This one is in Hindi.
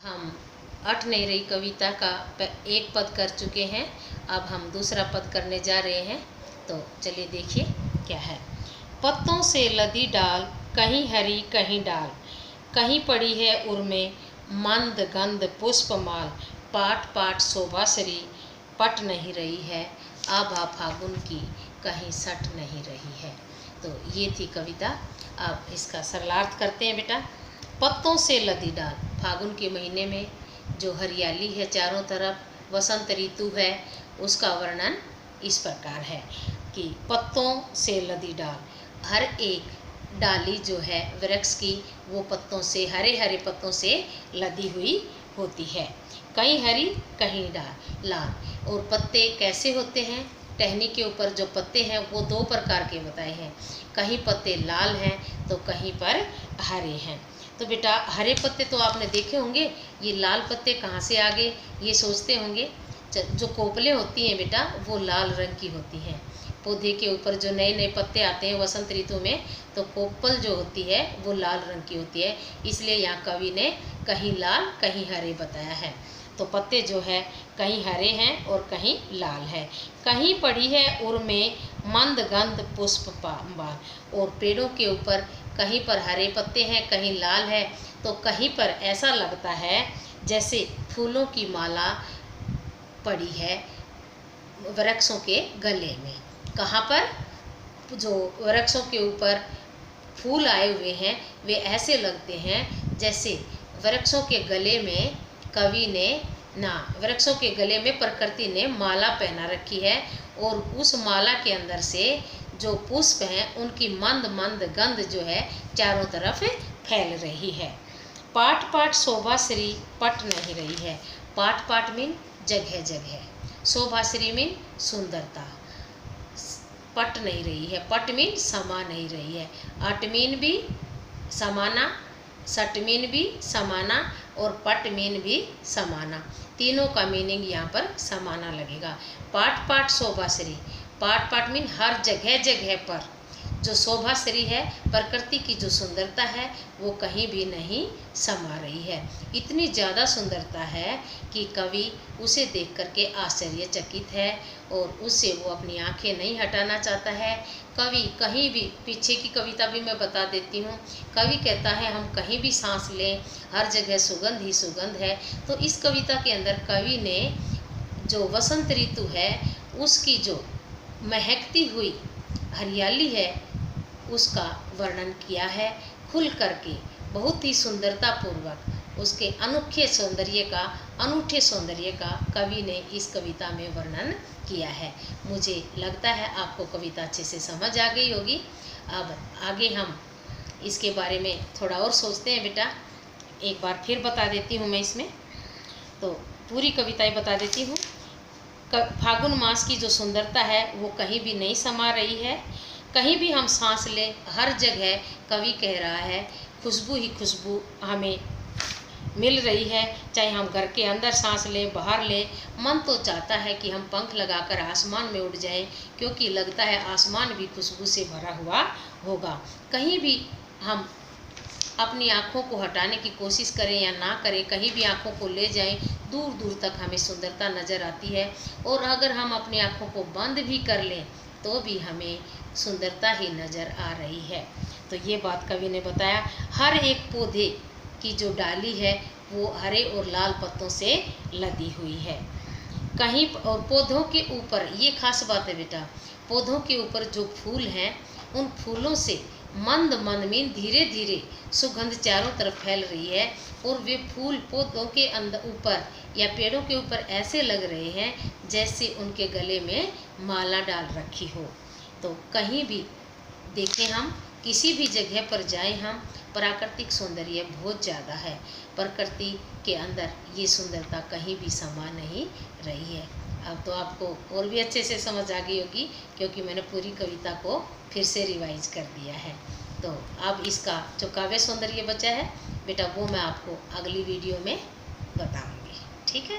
हम अठ नहीं रही कविता का एक पद कर चुके हैं। अब हम दूसरा पद करने जा रहे हैं। तो चलिए देखिए क्या है। पत्तों से लदी डाल, कहीं हरी कहीं डाल, कहीं पड़ी है उर्मे मंद गंध पुष्पमाल, पाट पाट शोभाश्री पट नहीं रही है, आभा फागुन की कहीं सट नहीं रही है। तो ये थी कविता। अब इसका सरलार्थ करते हैं बेटा। पत्तों से लदी डाल, फागुन के महीने में जो हरियाली है चारों तरफ, वसंत ऋतु है, उसका वर्णन इस प्रकार है कि पत्तों से लदी डाल, हर एक डाली जो है वृक्ष की वो पत्तों से, हरे हरे पत्तों से लदी हुई होती है। कहीं हरी कहीं लाल। और पत्ते कैसे होते हैं? टहनी के ऊपर जो पत्ते हैं वो दो प्रकार के बताए हैं। कहीं पत्ते लाल हैं तो कहीं पर हरे हैं। तो बेटा हरे पत्ते तो आपने देखे होंगे, ये लाल पत्ते कहाँ से आ गए ये सोचते होंगे। जो कोपलें होती हैं बेटा वो लाल रंग की होती हैं। पौधे के ऊपर जो नए नए पत्ते आते हैं वसंत ऋतु में, तो कोपल जो होती है वो लाल रंग की होती है। इसलिए यहाँ कवि ने कहीं लाल कहीं हरे बताया है। तो पत्ते जो है कहीं हरे हैं और कहीं लाल है। कहीं पड़ी है उर्मे मंद गंध पुष्प बाल, और पेड़ों के ऊपर कहीं पर हरे पत्ते हैं कहीं लाल है, तो कहीं पर ऐसा लगता है जैसे फूलों की माला पड़ी है वृक्षों के गले में। कहाँ पर? जो वृक्षों के ऊपर फूल आए हुए हैं वे ऐसे लगते हैं जैसे वृक्षों के गले में कवि ने वृक्षों के गले में प्रकृति ने माला पहना रखी है, और उस माला के अंदर से जो पुष्प हैं उनकी मंद मंद गंध जो है चारों तरफ फैल रही है। पाट पाट शोभाश्री पट नहीं रही है। पाट पाट मीन जगह जगह, शोभाश्री मीन सुंदरता, पट नहीं रही है, पट मीन समा नहीं रही है। अट मीन भी समाना, सट मीन भी समाना, और पट मीन भी समाना। तीनों का मीनिंग यहाँ पर समाना लगेगा। पाट पाट शोभाश्री, पाट पाट मीन हर जगह जगह पर जो शोभाश्री है, प्रकृति की जो सुंदरता है वो कहीं भी नहीं समा रही है। इतनी ज़्यादा सुंदरता है कि कवि उसे देख करके आश्चर्यचकित है और उससे वो अपनी आंखें नहीं हटाना चाहता है। कवि कहीं भी, पीछे की कविता भी मैं बता देती हूँ, कवि कहता है हम कहीं भी सांस लें हर जगह सुगंध ही सुगंध है। तो इस कविता के अंदर कवि ने जो वसंत ऋतु है उसकी जो महकती हुई हरियाली है उसका वर्णन किया है खुल करके, बहुत ही सुंदरता पूर्वक उसके अनूठे सौंदर्य का कवि ने इस कविता में वर्णन किया है। मुझे लगता है आपको कविता अच्छे से समझ आ गई होगी। अब आगे हम इसके बारे में थोड़ा और सोचते हैं बेटा। एक बार फिर बता देती हूँ मैं इसमें, तो पूरी कविताएं बता देती हूँ। फागुन मास की जो सुंदरता है वो कहीं भी नहीं समा रही है। कहीं भी हम सांस लें हर जगह कवि कह रहा है खुशबू ही खुशबू हमें मिल रही है। चाहे हम घर के अंदर सांस लें बाहर लें, मन तो चाहता है कि हम पंख लगाकर आसमान में उड़ जाएं, क्योंकि लगता है आसमान भी खुशबू से भरा हुआ होगा। कहीं भी हम अपनी आँखों को हटाने की कोशिश करें या ना करें, कहीं भी आँखों को ले जाएं, दूर दूर तक हमें सुंदरता नज़र आती है। और अगर हम अपनी आँखों को बंद भी कर लें तो भी हमें सुंदरता ही नज़र आ रही है। तो ये बात कवि ने बताया। हर एक पौधे की जो डाली है वो हरे और लाल पत्तों से लदी हुई है। कहीं और पौधों के ऊपर, ये खास बात है बेटा, पौधों के ऊपर जो फूल हैं उन फूलों से मंद मंद मीन धीरे धीरे सुगंध चारों तरफ फैल रही है, और वे फूल पौधों के अंदर ऊपर या पेड़ों के ऊपर ऐसे लग रहे हैं जैसे उनके गले में माला डाल रखी हो। तो कहीं भी देखें, हम किसी भी जगह पर जाएं, हम प्राकृतिक सौंदर्य बहुत ज़्यादा है। प्रकृति के अंदर ये सुंदरता कहीं भी समा नहीं रही है। अब तो आपको और भी अच्छे से समझ आ गई होगी, क्योंकि मैंने पूरी कविता को फिर से रिवाइज कर दिया है। तो अब इसका जो काव्य सौंदर्य बचा है बेटा वो मैं आपको अगली वीडियो में बताऊंगी। ठीक है।